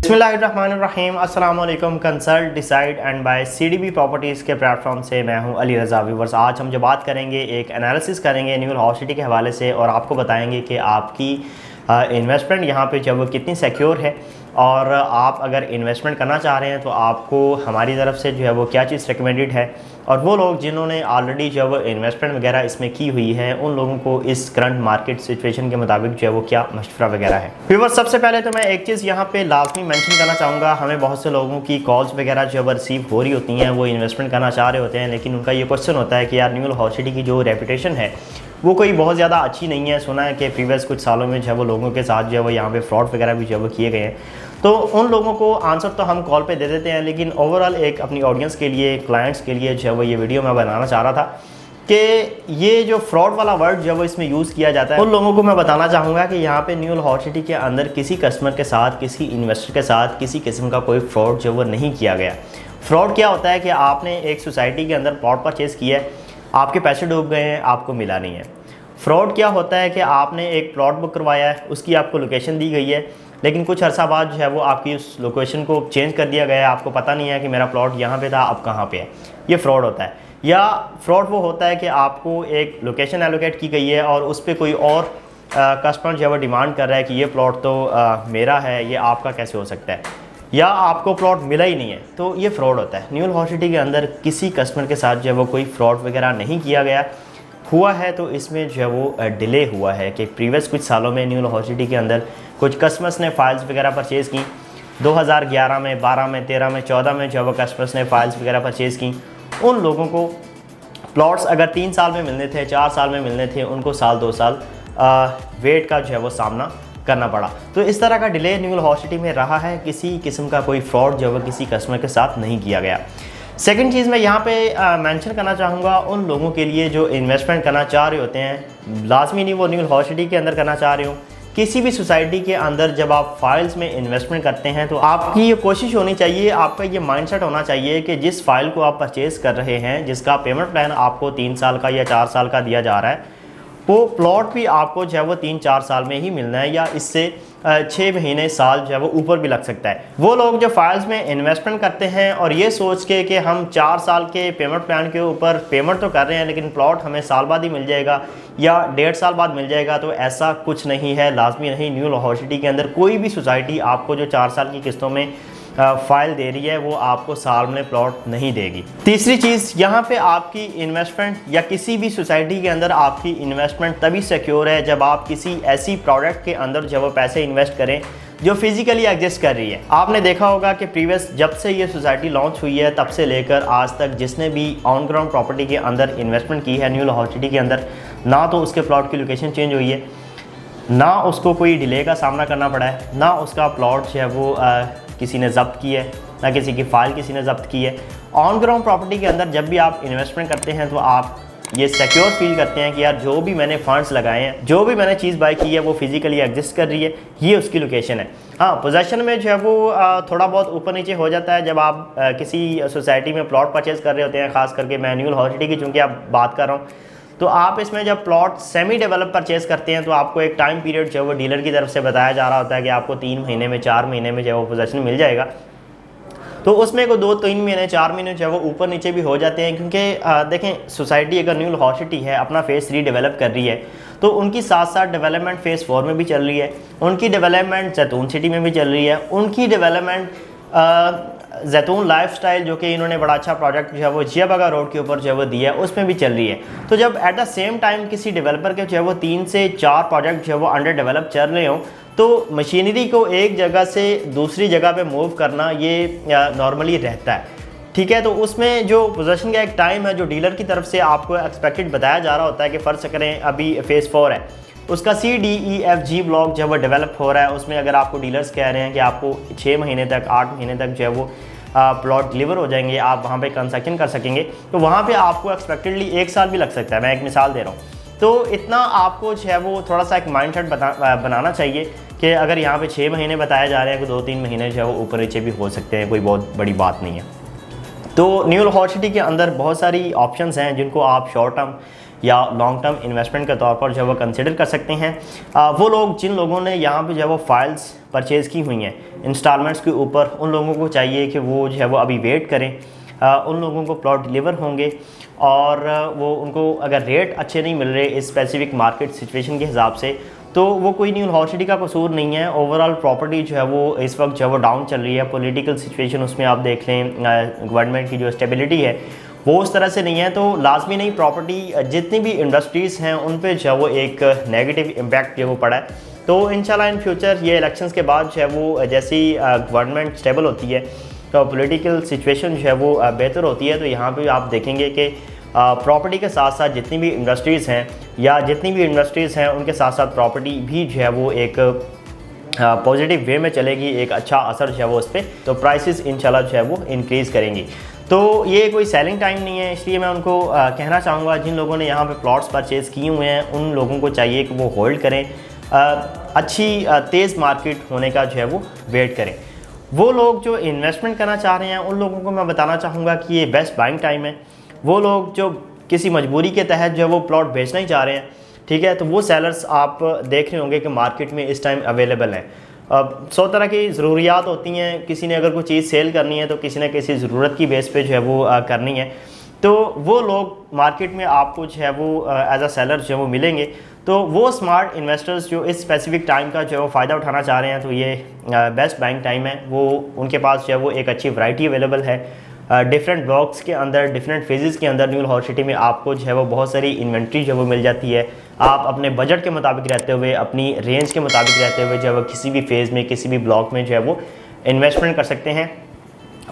बिस्मिल्लाहिर्रहमानिर्रहीम। अस्सलाम वालेकुम। Consult decide and buy CDB properties के प्लेटफॉर्म से मैं हूं अली रज़ा। व्यूअर्स, आज हम जो बात करेंगे एक एनालिसिस करेंगे न्यू हॉल सिटी के हवाले से और आपको बताएंगे कि आपकी इन्वेस्टमेंट यहाँ पे जब वो कितनी सिक्योर है और आप अगर इन्वेस्टमेंट करना चाह रहे हैं तो आपको हमारी तरफ से जो है वो क्या चीज़ रिकमेंडेड है और वो लोग जिन्होंने ऑलरेडी जो है वो इन्वेस्टमेंट वगैरह इसमें की हुई है उन लोगों को इस करंट मार्केट सिचुएशन के मुताबिक जो है वो क्या मशवरा वगैरह है। व्यूअर्स, सबसे पहले तो मैं एक चीज़ यहाँ पे लाजमी मेंशन करना चाहूँगा। हमें बहुत से लोगों की कॉल्स वगैरह जो है रिसीव हो रही होती हैं, वो इन्वेस्टमेंट करना चाह रहे होते हैं, लेकिन उनका ये क्वेश्चन होता है कि यार न्यू हॉल सिटी की जो रेपुटेशन है वो कोई बहुत ज़्यादा अच्छी नहीं है। सुना है कि प्रीवियस कुछ सालों में जो है वो लोगों के साथ जो है वो यहाँ पे फ्रॉड वगैरह भी जो है वो किए गए हैं। तो उन लोगों को आंसर तो हम कॉल पे दे देते हैं, लेकिन ओवरऑल एक अपनी ऑडियंस के लिए, क्लाइंट्स के लिए जो है वो ये वीडियो मैं बनाना चाह रहा था कि ये जो फ्रॉड वाला वर्ड जो है वो इसमें यूज़ किया जाता है, उन लोगों को मैं बताना चाहूँगा कि यहाँ पे न्यू हॉल सिटी के अंदर किसी कस्टमर के साथ, किसी इन्वेस्टर के साथ किसी किस्म का कोई फ्रॉड जो वो नहीं किया गया। फ्रॉड क्या होता है कि आपने एक सोसाइटी के अंदर प्लॉट परचेज़ किया है, आपके पैसे डूब गए हैं, आपको मिला नहीं है। फ्रॉड क्या होता है कि आपने एक प्लॉट बुक करवाया है, उसकी आपको लोकेशन दी गई है, लेकिन कुछ अर्सा बाद जो है वो आपकी उस लोकेशन को चेंज कर दिया गया है, आपको पता नहीं है कि मेरा प्लॉट यहाँ पे था, अब कहाँ पे है। ये फ्रॉड होता है। या फ्रॉड वो होता है कि आपको एक लोकेशन एलोकेट की गई है और उस पर कोई और कस्टमर जो है वो डिमांड कर रहा है कि ये प्लॉट तो मेरा है, ये आपका कैसे हो सकता है, या आपको प्लॉट मिला ही नहीं है, तो ये फ्रॉड होता है। न्यू हॉल सिटी के अंदर किसी कस्टमर के साथ जो है वो कोई फ्रॉड वगैरह नहीं किया गया। हुआ है तो इसमें जो है वो डिले हुआ है कि प्रीवियस कुछ सालों में न्यू हॉल सिटी के अंदर कुछ कस्टमर्स ने फाइल्स वगैरह परचेज़ की। 2011 में, 12 में, 13 में, 14 में जो है वो कस्टमर्स ने फाइल्स वगैरह परचेज़ की। उन लोगों को प्लॉट्स अगर 3 साल में मिलने थे, 4 साल में मिलने थे, उनको साल 2 साल वेट का जो है वो सामना करना पड़ा। तो इस तरह का डिले न्यू हॉल सिटी में रहा है। किसी किस्म का कोई फ्रॉड जो है वो किसी कस्टमर के साथ नहीं किया गया। सेकंड चीज़ मैं यहाँ पे मेंशन करना चाहूँगा उन लोगों के लिए जो इन्वेस्टमेंट करना चाह रहे होते हैं, लाजमी नहीं वो न्यू हॉल सिटी के अंदर करना चाह रहे हो, किसी भी सोसाइटी के अंदर जब आप फाइल्स में इन्वेस्टमेंट करते हैं तो आपकी ये कोशिश होनी चाहिए, आपका ये माइंडसेट होना चाहिए कि जिस फाइल को आप परचेज़ कर रहे हैं, जिसका पेमेंट प्लान आपको 3 साल का या 4 साल का दिया जा रहा है, वो प्लॉट भी आपको जो है वो 3-4 साल में ही मिलना है, या इससे 6 महीने, साल जो है वो ऊपर भी लग सकता है। वो लोग जो फाइल्स में इन्वेस्टमेंट करते हैं और ये सोच के कि हम 4 साल के पेमेंट प्लान के ऊपर पेमेंट तो कर रहे हैं लेकिन प्लॉट हमें साल बाद ही मिल जाएगा या 1.5 साल बाद मिल जाएगा, तो ऐसा कुछ नहीं है, लाजमी नहीं। न्यू हॉल सिटी के अंदर कोई भी सोसाइटी आपको जो 4 साल की किस्तों में फाइल दे रही है वो आपको साल में प्लॉट नहीं देगी। तीसरी चीज़, यहाँ पे आपकी इन्वेस्टमेंट या किसी भी सोसाइटी के अंदर आपकी इन्वेस्टमेंट तभी सिक्योर है जब आप किसी ऐसी प्रोडक्ट के अंदर जब वो पैसे इन्वेस्ट करें जो फिजिकली एग्जिस्ट कर रही है। आपने देखा होगा कि प्रीवियस जब से ये सोसाइटी लॉन्च हुई है तब से लेकर आज तक जिसने भी ऑन ग्राउंड प्रॉपर्टी के अंदर इन्वेस्टमेंट की है न्यू हॉल सिटी के अंदर, ना तो उसके प्लॉट की लोकेशन चेंज हुई है, ना उसको कोई डिले का सामना करना पड़ा है, ना उसका प्लॉट जो है वो किसी ने ज़ब्त की है, ना किसी की फ़ाइल किसी ने ज़ब्त की है। ऑन ग्राउंड प्रॉपर्टी के अंदर जब भी आप इन्वेस्टमेंट करते हैं तो आप ये सिक्योर फील करते हैं कि यार जो भी मैंने फंड्स लगाए हैं, जो भी मैंने चीज़ बाय की है वो फिजिकली एग्जिस्ट कर रही है, ये उसकी लोकेशन है। हाँ, पोजेशन में जो है वो थोड़ा बहुत ऊपर नीचे हो जाता है जब आप किसी सोसाइटी में प्लॉट परचेज़ कर रहे होते हैं, ख़ास करके मैं न्यू हॉल सिटी की चूँकि आप बात कर रहा हूँ, तो आप इसमें जब प्लॉट सेमी डेवलप परचेज़ करते हैं तो आपको एक टाइम पीरियड जो है वो डीलर की तरफ से बताया जा रहा होता है कि आपको 3 महीने में, 4 महीने में जो है वो पोजेशन मिल जाएगा। तो उसमें को 2-3 महीने, 4 महीने जो है वो ऊपर नीचे भी हो जाते हैं, क्योंकि देखें, सोसाइटी अगर न्यू हॉल सिटी है अपना फेज़ 3 डेवलप कर रही है तो उनकी साथ साथ डेवलपमेंट फेज़ 4 में भी चल रही है, उनकी डेवलपमेंट जैतून सिटी में भी चल रही है, उनकी डेवलपमेंट जैतून लाइफस्टाइल जो कि इन्होंने बड़ा अच्छा प्रोजेक्ट जो है वो जिया बागा रोड के ऊपर जो है वो दिया है, उसमें भी चल रही है। तो जब एट द सेम टाइम किसी डेवलपर के जो है वो 3 से 4 प्रोजेक्ट जो है वो अंडर डेवलप चल रहे हों तो मशीनरी को एक जगह से दूसरी जगह पे मूव करना ये नॉर्मली रहता है, ठीक है। तो उसमें जो पोजीशन का एक टाइम है जो डीलर की तरफ से आपको एक्सपेक्टेड बताया जा रहा होता है कि फ़र्ज़ करें अभी फेज़ 4 है, उसका CDEFG ब्लॉक जब वो डेवलप हो रहा है, उसमें अगर आपको डीलर्स कह रहे हैं कि आपको 6 महीने तक, 8 महीने तक जो है वो प्लॉट डिलीवर हो जाएंगे, आप वहाँ पे कंस्ट्रक्शन कर सकेंगे, तो वहाँ पे आपको एक्सपेक्टेडली 1 साल भी लग सकता है। मैं एक मिसाल दे रहा हूँ। तो इतना आपको जो है वो थोड़ा सा एक माइंडसेट बनाना चाहिए कि अगर यहाँ पे 6 महीने बताए जा रहे हैं, कि 2-3 महीने जो है वो ऊपर नीचे भी हो सकते हैं, कोई बहुत बड़ी बात नहीं है। तो न्यू हॉल सिटी के अंदर बहुत सारी ऑप्शंस हैं जिनको आप शॉर्ट टर्म या लॉन्ग टर्म इन्वेस्टमेंट के तौर पर जो है वो कंसिडर कर सकते हैं। वो लोग जिन लोगों ने यहाँ पे जो है वो फाइल्स परचेज़ की हुई हैं इंस्टॉलमेंट्स के ऊपर, उन लोगों को चाहिए कि वो जो है वो अभी वेट करें। उन लोगों को प्लॉट डिलीवर होंगे और वो उनको अगर रेट अच्छे नहीं मिल रहे इस स्पेसिफिक मार्केट सिचुएशन के हिसाब से, तो वो कोई न्यू हॉट सिटी का कसूर नहीं है। ओवरऑल प्रॉपर्टी जो है वो इस वक्त जो है वो डाउन चल रही है। पॉलिटिकल सिचुएशन उसमें आप देख लें, गवर्नमेंट की जो स्टेबिलिटी है वो उस तरह से नहीं है, तो लाजमी नहीं प्रॉपर्टी जितनी भी इंडस्ट्रीज़ हैं उन पे जो है वो एक नेगेटिव इम्पैक्ट जो है वो पड़ा है। तो इंशाल्लाह इन फ्यूचर ये इलेक्शंस के बाद जो है वो जैसी गवर्नमेंट स्टेबल होती है तो पॉलिटिकल सिचुएशन जो है वो बेहतर होती है, तो यहाँ पे आप देखेंगे कि प्रॉपर्टी के साथ साथ जितनी भी इंडस्ट्रीज़ हैं या जितनी भी इंडस्ट्रीज़ हैं उनके साथ साथ प्रॉपर्टी भी जो है वो एक पॉजिटिव वे में चलेगी, एक अच्छा असर जो है वो उस पर, तो प्राइसेस इंशाल्लाह जो है वो इंक्रीज़ करेंगी। तो ये कोई सेलिंग टाइम नहीं है, इसलिए मैं उनको कहना चाहूँगा जिन लोगों ने यहाँ पे प्लॉट्स परचेज़ किए हुए हैं उन लोगों को चाहिए कि वो होल्ड करें, अच्छी तेज़ मार्केट होने का जो है वो वेट करें। वो लोग जो इन्वेस्टमेंट करना चाह रहे हैं उन लोगों को मैं बताना चाहूँगा कि ये बेस्ट बाइंग टाइम है। वो लोग जो किसी मजबूरी के तहत जो है वो प्लॉट बेचना ही चाह रहे हैं, ठीक है, तो वो सेलर्स आप देख रहे होंगे कि मार्केट में इस टाइम अवेलेबल हैं। अब 100 तरह की ज़रूरियात होती हैं, किसी ने अगर कोई चीज़ सेल करनी है तो किसी न किसी ज़रूरत की बेस पे जो है वो करनी है, तो वो लोग मार्केट में आपको जो है वो एज अ सेलर जो है वो मिलेंगे। तो वो स्मार्ट इन्वेस्टर्स जो इस स्पेसिफिक टाइम का जो है वो फ़ायदा उठाना चाह रहे हैं तो ये बेस्ट बाइंग टाइम है। वो उनके पास जो है वो एक अच्छी वैरायटी अवेलेबल है, डिफरेंट ब्लॉक्स के अंदर, डिफरेंट फेजेस के अंदर न्यू लाहौर सिटी में आपको जो है वो बहुत सारी इन्वेंट्री जो है वो मिल जाती है। आप अपने बजट के मुताबिक रहते हुए, अपनी रेंज के मुताबिक रहते हुए जो है वो किसी भी फेज़ में, किसी भी ब्लॉक में जो है वो इन्वेस्टमेंट कर सकते हैं।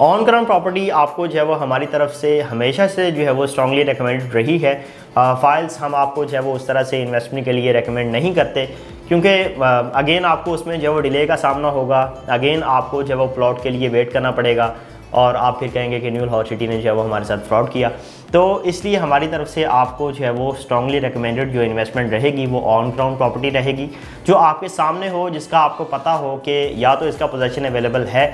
ऑन ग्राउंड प्रॉपर्टी आपको जो है वो हमारी तरफ से हमेशा से जो है वो स्ट्रांगली रिकमेंडेड रही है। फाइल्स हम आपको जो है वो उस तरह से इन्वेस्टमेंट के लिए रिकमेंड नहीं करते, क्योंकि अगेन आपको उसमें जो है वो डिले का सामना होगा, अगेन आपको जो है वो प्लॉट के लिए वेट करना पड़ेगा और आप फिर कहेंगे कि न्यू लाहौर सिटी ने जो है वो हमारे साथ फ्रॉड किया। तो इसलिए हमारी तरफ से आपको जो है वो स्ट्रांगली रिकमेंडेड जो इन्वेस्टमेंट रहेगी वो ऑन ग्राउंड प्रॉपर्टी रहेगी, जो आपके सामने हो, जिसका आपको पता हो कि या तो इसका पोजीशन अवेलेबल है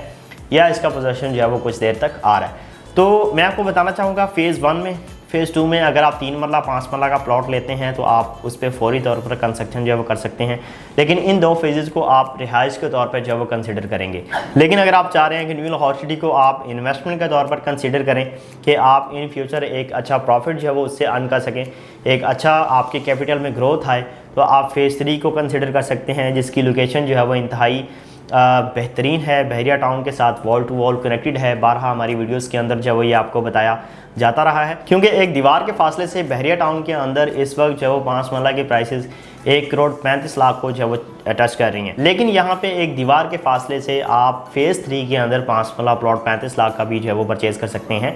या इसका पोजीशन जो है वो कुछ देर तक आ रहा है। तो मैं आपको बताना चाहूँगा फ़ेज़ 1 में, फ़ेज़ 2 में अगर आप 3 मरला 5 मरला का प्लॉट लेते हैं तो आप उस पर फौरी तौर पर कंस्ट्रक्शन जो है वो कर सकते हैं, लेकिन इन 2 फेजेज़ को आप रिहाइश के तौर पर जो है वो कंसिडर करेंगे। लेकिन अगर आप चाह रहे हैं कि न्यू लाहौर सिटी को आप इन्वेस्टमेंट के तौर पर कंसिडर करें कि आप इन फ्यूचर एक अच्छा प्रॉफिट जो है वो उससे अर्न कर सकें, एक अच्छा आपके कैपिटल में ग्रोथ आए, तो आप फ़ेज़ 3 को कंसिडर कर सकते हैं, जिसकी लोकेशन जो है वो इंतहाई बेहतरीन है, बहरिया टाउन के साथ वॉल टू वॉल कनेक्टेड है। बारहा हमारी वीडियोस के अंदर जो है वो ये आपको बताया जाता रहा है, क्योंकि एक दीवार के फासले से बहरिया टाउन के अंदर इस वक्त जो है वो 5 मरला की प्राइसेस 1 करोड़ 35 लाख को जो है वो टच कर रही हैं। लेकिन यहाँ पे एक दीवार के फासले से आप फ़ेज़ 3 के अंदर 5 मरला प्लॉट 35 लाख का भी जो है वो परचेज़ कर सकते हैं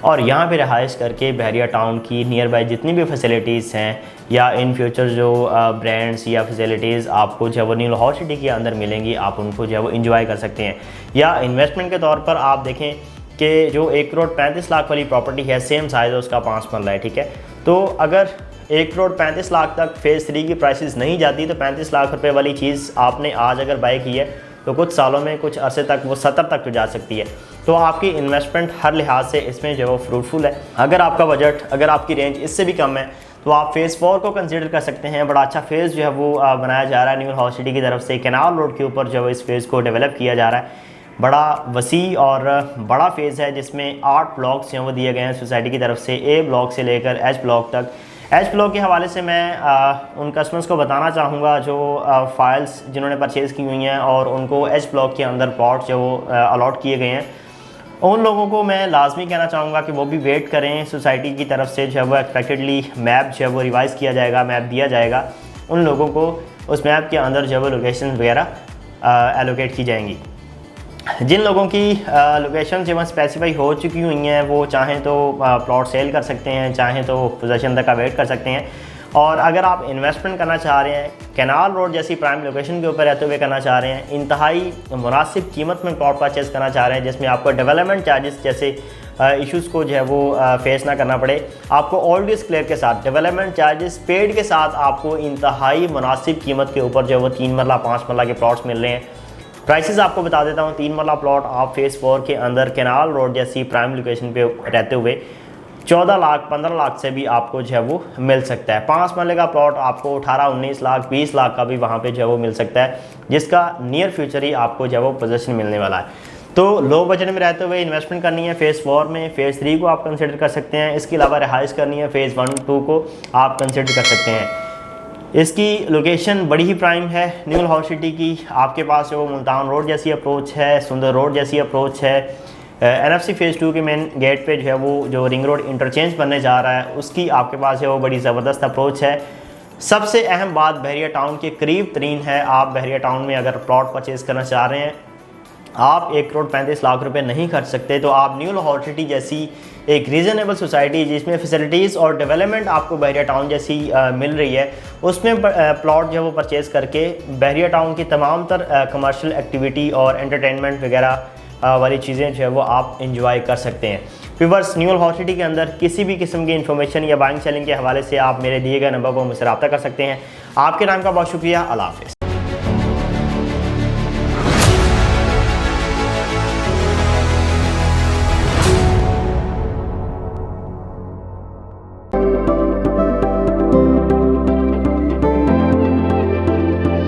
और यहाँ पे रहाइश करके बहरिया टाउन की नियर बाई जितनी भी फैसिलिटीज़ हैं या इन फ्यूचर जो ब्रांड्स या फैसिलिटीज़ आपको जो है वो न्यू लाहौर सिटी के अंदर मिलेंगी, आप उनको जो है वो इंजॉय कर सकते हैं। या इन्वेस्टमेंट के तौर पर आप देखें कि जो 1 करोड़ 35 लाख वाली प्रॉपर्टी है, सेम साइज़ है उसका 5 मरला है, ठीक है। तो अगर 1 करोड़ 35 लाख तक फ़ेज़ 3 की प्राइसेस नहीं जाती तो 35 लाख रुपए वाली चीज़ आपने आज अगर बाय की है तो कुछ सालों में, कुछ अरसे तक वो 70 तक तो जा सकती है। तो आपकी इन्वेस्टमेंट हर लिहाज से इसमें जो है वो फ्रूटफुल है। अगर आपका बजट, अगर आपकी रेंज इससे भी कम है तो आप फ़ेज़ 4 को कंसीडर कर सकते हैं। बड़ा अच्छा फ़ेज़ जो है वो बनाया जा रहा है न्यू लाहौर सिटी की तरफ से, कैनाल रोड के ऊपर जो है इस फ़ेज़ को डेवलप किया जा रहा है। बड़ा वसी और बड़ा फ़ेज़ है जिसमें 8 ब्लॉक्स जो हैं वो दिए गए हैं सोसाइटी की तरफ से, ए ब्लॉक से लेकर एच ब्लॉक तक। एच ब्लॉक के हवाले से मैं उन कस्टमर्स को बताना चाहूँगा जो फाइल्स जिन्होंने परचेज़ की हुई हैं और उनको एच ब्लॉक के अंदर प्लॉट जो अलॉट किए गए हैं, उन लोगों को मैं लाजमी कहना चाहूँगा कि वो भी वेट करें। सोसाइटी की तरफ से जो है वो एक्सपेक्टेडली मैप जो है वो रिवाइज़ किया जाएगा, मैप दिया जाएगा उन लोगों को, उस मैप के अंदर जो है वो लोकेशन वगैरह एलोकेट की जाएंगी। जिन लोगों की लोकेशन जो है स्पेसिफाई हो चुकी हुई हैं वो चाहें तो प्लॉट सेल कर सकते हैं, चाहें तो पोजीशन तक का वेट कर सकते हैं। और अगर आप इन्वेस्टमेंट करना चाह रहे हैं, कैनाल रोड जैसी प्राइम लोकेशन के ऊपर रहते हुए करना चाह रहे हैं, इंतहाई मुनासिब कीमत में प्लॉट परचेज़ करना चाह रहे हैं जिसमें आपको डेवलपमेंट चार्जेस जैसे इश्यूज़ को जो है वो फेस ना करना पड़े, आपको ऑल डिस्क्लेयर के साथ डेवलपमेंट चार्जेस पेड के साथ आपको इंतहाई मुनासिब कीमत के ऊपर जो है वो 3 मरला 5 मरला के प्लॉट्स मिल रहे हैं। प्राइसेस आपको बता देता हूँ। 3 मरला प्लॉट आप फ़ेज़ 4 के अंदर कैनाल रोड जैसी प्राइम लोकेशन पे रहते हुए 14 लाख 15 लाख से भी आपको जो है वो मिल सकता है। 5 मरले का प्लॉट आपको 18-19 लाख 20 लाख का भी वहाँ पे जो है वो मिल सकता है, जिसका नियर फ्यूचर ही आपको जो है वो पोजीशन मिलने वाला है। तो लो बजट में रहते हुए इन्वेस्टमेंट करनी है फेज़ 4 में, फेज़ 3 को आप कंसिडर कर सकते हैं। इसके अलावा रिहाइश करनी है फेज़ 1-2 को आप कंसिडर कर सकते हैं। इसकी लोकेशन बड़ी ही प्राइम है न्यू हॉर्स सिटी की। आपके पास जो मुल्तान रोड जैसी अप्रोच है, सुंदर रोड जैसी अप्रोच है। NFC फेज़ 2 के मेन गेट पे जो है वो जो रिंग रोड इंटरचेंज बनने जा रहा है उसकी आपके पास है वो बड़ी ज़बरदस्त अप्रोच है। सबसे अहम बात बहरिया टाउन के करीब तरीन है। आप बहरिया टाउन में अगर प्लॉट परचेज़ करना चाह रहे हैं, आप 1,35,00,000 रुपए नहीं खर्च सकते, तो आप न्यू लाहौर सिटी जैसी एक रीज़नेबल सोसाइटी जिसमें फैसिलिटीज़ और डेवलपमेंट आपको बहरिया टाउन जैसी मिल रही है, उसमें प्लॉट जो है वो परचेज़ करके बहरिया टाउन की तमाम तर कमर्शियल एक्टिविटी और एंटरटेनमेंट वगैरह वाली चीज़ें जो है वो आप इंजॉय कर सकते हैं। व्यूअर्स, न्यू लाहौर सिटी के अंदर किसी भी किस्म की इन्फॉर्मेशन या बाइंग सेलिंग के हवाले से आप मेरे दिए गए नंबर पर मुझसे रब्ता कर सकते हैं। आपके नाम का बहुत शुक्रिया। अल्लाह हाफ़िज़।